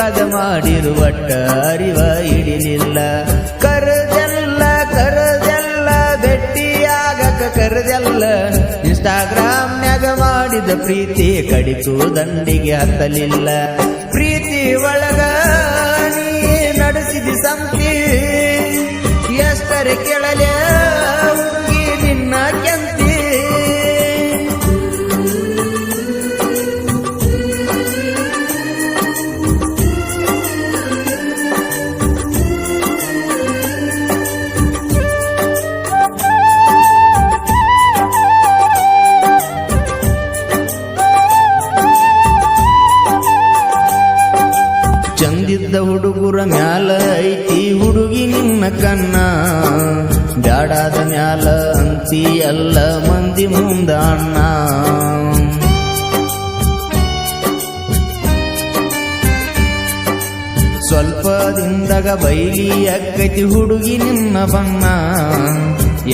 ವಾದ ಮಾಡಿರುವಟ್ಟ ಅರಿವ ಹಿಡಿಲಿಲ್ಲ. ಕರೆದೆಲ್ಲ ಭೆಟ್ಟಿಯಾಗಕ ಕರೆದೆಲ್ಲ ಇನ್ಸ್ಟಾಗ್ರಾಮ್ನ್ಯಾಗ ಮಾಡಿದ ಪ್ರೀತಿ ಕಡಿತು ದಂಡಿಗೆ ಹತ್ತಲಿಲ್ಲ. ಪ್ರೀತಿ ಒಳಗ ನೀ ನಡೆಸಿದ ಸಂತಿ ಎಷ್ಟರೆ ಕೆಳಲೆ ಹುಡುಗಿ ನಿನ್ನ ಕೆಂತಿ. ಚಂದಿದ್ದ ಹುಡುಗುರ ಮ್ಯಾಲ ಐತಿ ಹುಡುಗಿ ನಿನ್ನ ಕಣ್ಣ. ಬ್ಯಾಡಾದ ಮ್ಯಾಲ ಅಂತಿ ಎಲ್ಲ ಮಂದಿ ಮುಂದ ಅಣ್ಣ. ಸ್ವಲ್ಪದಿಂದಾಗ ಬೈಲಿ ಅಕ್ಕೈತಿ ಹುಡುಗಿ ನಿನ್ನ ಬಣ್ಣ.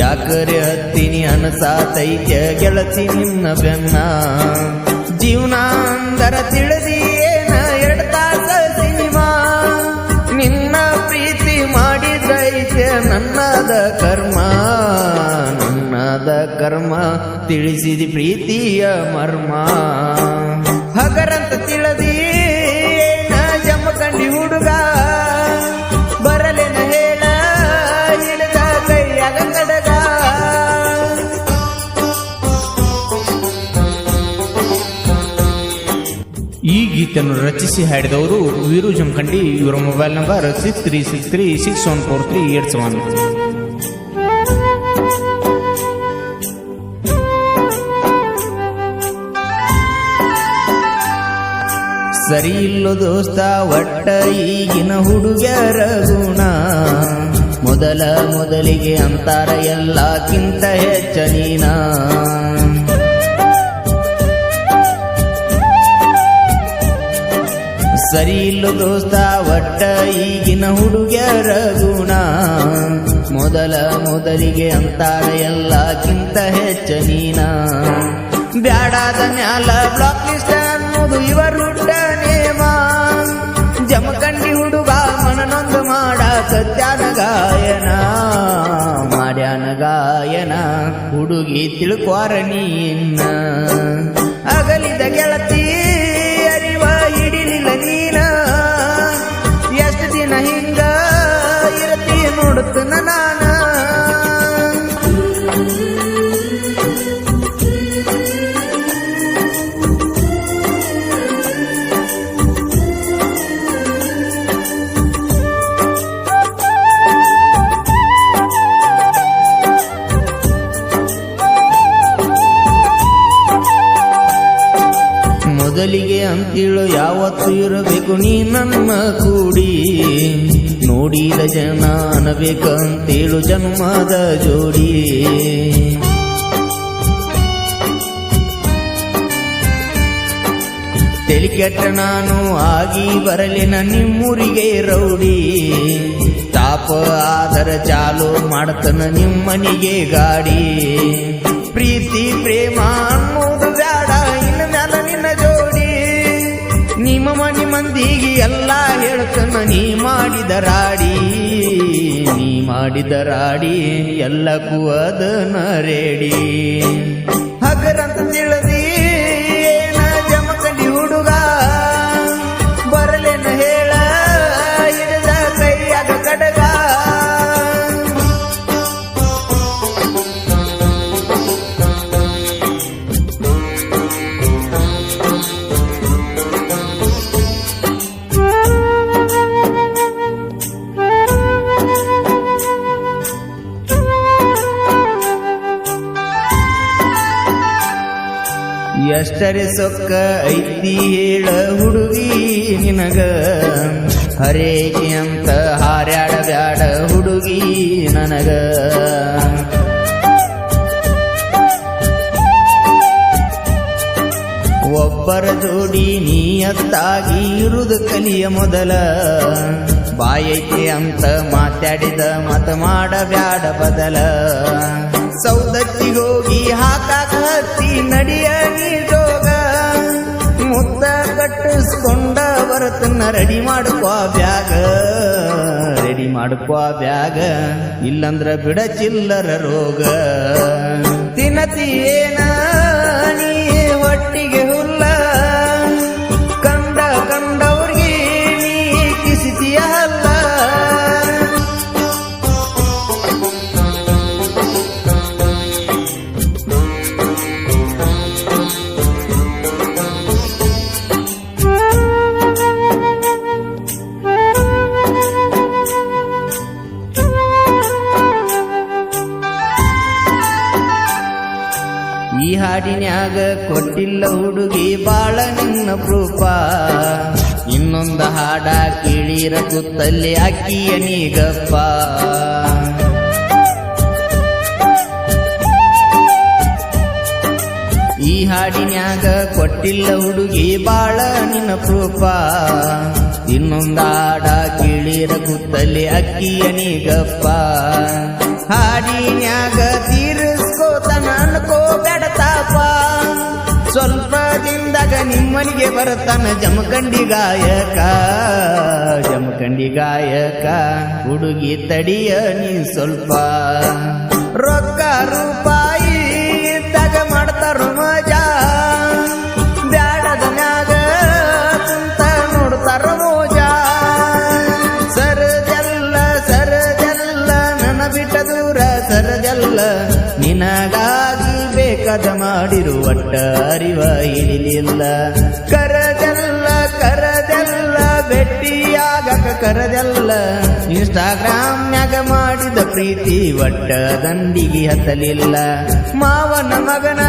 ಯಾಕರೆ ಹತ್ತೀನಿ ಅನಸಾತೈತ್ಯ ಗೆಳತಿ ನಿನ್ನ ಬೆನ್ನ. ಜೀವನ ಅಂದರ ತಿಳಿದಿ ಏನ 2 ತಾಸ ಸಿನಿಮಾ. ನಿನ್ನ ಪ್ರೀತಿ ಮಾಡಿದೈತೆ ನನ್ನದ ಕರ್ಮ. ನನ್ನದ ಕರ್ಮ ತಿಳಿಸಿದಿ ಪ್ರೀತಿಯ ಮರ್ಮ. ಹಗರಂತ ತಿಳಿದಿ ಏನ ಜಮಖಂಡಿ ಹುಡುಗ. ಬರಲೇನ ಹೇಳ ಇಳಿದ ಕೈಯಾಗ ಕಡಗ. ಈ ಗೀತೆಯನ್ನು ರಚಿಸಿ ಹಾಡಿದವರು ವೀರು ಜಮಖಂಡಿ. ಇವರ ಮೊಬೈಲ್ ನಂಬರ್ 6363614387. ಸರಿ ಇಲ್ಲೋ ದೋಸ್ತ ಒಟ್ಟ ಈಗಿನ ಹುಡುಗರ ಗುಣ. ಮೊದಲಿಗೆ ಅಂತಾರ ಎಲ್ಲಕ್ಕಿಂತ ಹೆಚ್ಚ ನೀನ. ಸರಿ ಇಲ್ಲೋ ದೋಸ್ತ ಒಟ್ಟ ಈಗಿನ ಹುಡುಗರ ಗುಣ. ಮೊದಲಿಗೆ ಅಂತಾರ ಎಲ್ಲಕ್ಕಿಂತ ಹೆಚ್ಚ ನೀನ. ಬ್ಯಾಡಾದ ಮ್ಯಾಲ ಬ್ಲಾಕ್ ಲಿಸ್ಟ್ ಅನ್ನೋದು ಇವರುಡ್ಡ ನೇಮ. ಜಮಖಂಡಿ ಹುಡುಗ ಮನನೊಂದು ಮಾಡಾಕತ್ಯಾನ ಗಾಯನ. ಮಾಡ್ಯಾನ ಗಾಯನ ಹುಡುಗಿ ತಿಳ್ಕ್ವಾರ ನೀನ್ನ. ಅಗಲಿದ ಗೆಳತಿ ಅರಿವ ಹಿಡಿಲಿಲ್ಲ ನೀನ. ಎಷ್ಟು ದಿನ ಹಿಂಗ ಇರತಿ ನೋಡುತ್ತನ ನಾನ. ಮೊದಲಿಗೆ ಅಂತೇಳು ಯಾವತ್ತು ಇರಬೇಕು ನೀ ನನ್ನ ಕೂಡಿ. ನೋಡಿದ ಜನ ಅನಬೇಕಂತೇಳು ಜನ್ಮದ ಜೋಡಿ. ತಲೆ ಕೆಟ್ಟ ನಾನು ಆಗಿ ಬರಲಿನ ನಿಮ್ಮೂರಿಗೆ ರೌಡಿ. ತಾಪ ಆದರ ಚಾಲು ಮಾಡ್ತನ ನಿಮ್ಮನಿಗೆ ಗಾಡಿ. ಪ್ರೀತಿ ಪ್ರೇಮ ಅನ್ನೋದು ಬ್ಯಾಡ ಇನ್ನ ಮ್ಯಾಲ ನಿನ್ನ ಜೋಡಿ. ನಿಮ್ಮ ಮನಿ ಮಂದಿಗೆ ಎಲ್ಲ ಹೇಳ್ತನ ನೀ ಮಾಡಿದ ರಾಡಿ ಎಲ್ಲಕ್ಕೂ ಅದನ್ನ ರೇಡಿ. ಹಗರಂತ ತಿಳಿದಿ ಏನ ಜಮಖಂಡಿ ಹುಡುಗ. ಬರಲೇನ ಹೇಳ ಹಿಡಿದ ಕೈಯಾಗ ಕಡಗ. ಎಷ್ಟರೆ ಸೊಕ್ಕ ಐತಿ ಹೇಳ ಹುಡುಗಿ ನಿನಗ. ಹರೇಕೆ ಅಂತ ಹಾರ್ಯಾಡ ಬ್ಯಾಡ ಹುಡುಗಿ ನನಗ. ಒಬ್ಬರ ಜೋಡಿ ನೀಯತ್ತಾಗಿ ಇರುವುದು ಕಲಿಯ ಮೊದಲ. ಬಾಯೈತೆ ಅಂತ ಮಾತಾಡಿದ ಮತ ಮಾಡಬ್ಯಾಡ ಬದಲ. ಸೌದತ್ತಿಗೋಗಿ ಹಾಕಾಕ ಹತ್ತಿ ನಡಿಯ ನೀ ಜೋಗ. ಮುತ್ತ ಕಟ್ಟಿಸ್ಕೊಂಡ ಬರತ ಬರ್ತನ್ನ ರೆಡಿ ಮಾಡ್ಕೋ ಬ್ಯಾಗ ಇಲ್ಲಂದ್ರ ಬಿಡ ಚಿಲ್ಲರ ರೋಗ ತಿನ್ನತಿಯೇನ ನೀ ಒಟ್ಟಿಗೆ ಹುಲ್ಲ ಕಂಡವ್ರಿಗೆ ನೀ ಕಿಸಿತಿಯ ಅಲ್ಲ ಈ ಹಾಡಿನ್ಯಾಗ ಕೊಟ್ಟಿಲ್ಲ ಹುಡುಗಿ ಬಾಳ ನಿನ್ನ ಪ್ರೂಪ ಇನ್ನೊಂದ ಹಾಡ ಕೇಳಿರ ಕುತ್ತಲ್ಲಿ ಅಕ್ಕಿಯ ನೀಗಪ್ಪ ಈ ಹಾಡಿನ್ಯಾಗ ಕೊಟ್ಟಿಲ್ಲ ಹುಡುಗಿ ಬಾಳ ನಿನ್ನ ಪ್ರೂಪ ಇನ್ನೊಂದ ಹಾಡ ಕೇಳಿರ ಕುತ್ತಲ್ಲಿ ಅಕ್ಕಿಯ ನೀಗಪ್ಪ ಹಾಡಿನ್ಯಾಗ ತೀರಿಸ್ಕೋತನ ಅನ್ಕೋ ಬೆಡತಾಪ ಸ್ವಲ್ಪ ದಿನದಾಗ ನಿಮ್ಮನಿಗೆ ಬರತಾನ ಜಮಖಂಡಿ ಗಾಯಕ ಹುಡುಗಿ ತಡಿಯ ನೀ ಸ್ವಲ್ಪ ರೊಕ್ಕ ರೂಪಾಯಿ ಇದ್ದಾಗ ಮಾಡ್ತಾರ ಮಜಾ ಬ್ಯಾಡದ ಮ್ಯಾಗ ಕುಂತ ನೋಡ್ತಾರ ಮೋಜಾ ಸರದೆಲ್ಲ ನನ್ನ ಬಿಟ್ಟ ದೂರ ಸರದೆಲ್ಲ ನಿನಗಾಗಿ ಬೇಕಾದ ಮಾಡಿರು ಒಟ್ಟ ಅರಿವ ಹಿಡಿಲಿಲ್ಲ ಕರದೆಲ್ಲ ಭೆಟ್ಟಿಯಾಗಕ ಕರದೆಲ್ಲ ಇನ್ಸ್ಟಾಗ್ರಾಮ್ನ್ಯಾಗ ಮಾಡಿದ ಪ್ರೀತಿ ಒಟ್ಟ ದಂಡಿಗೆ ಹತ್ತಲಿಲ್ಲ ಮಾವನ ಮಗನ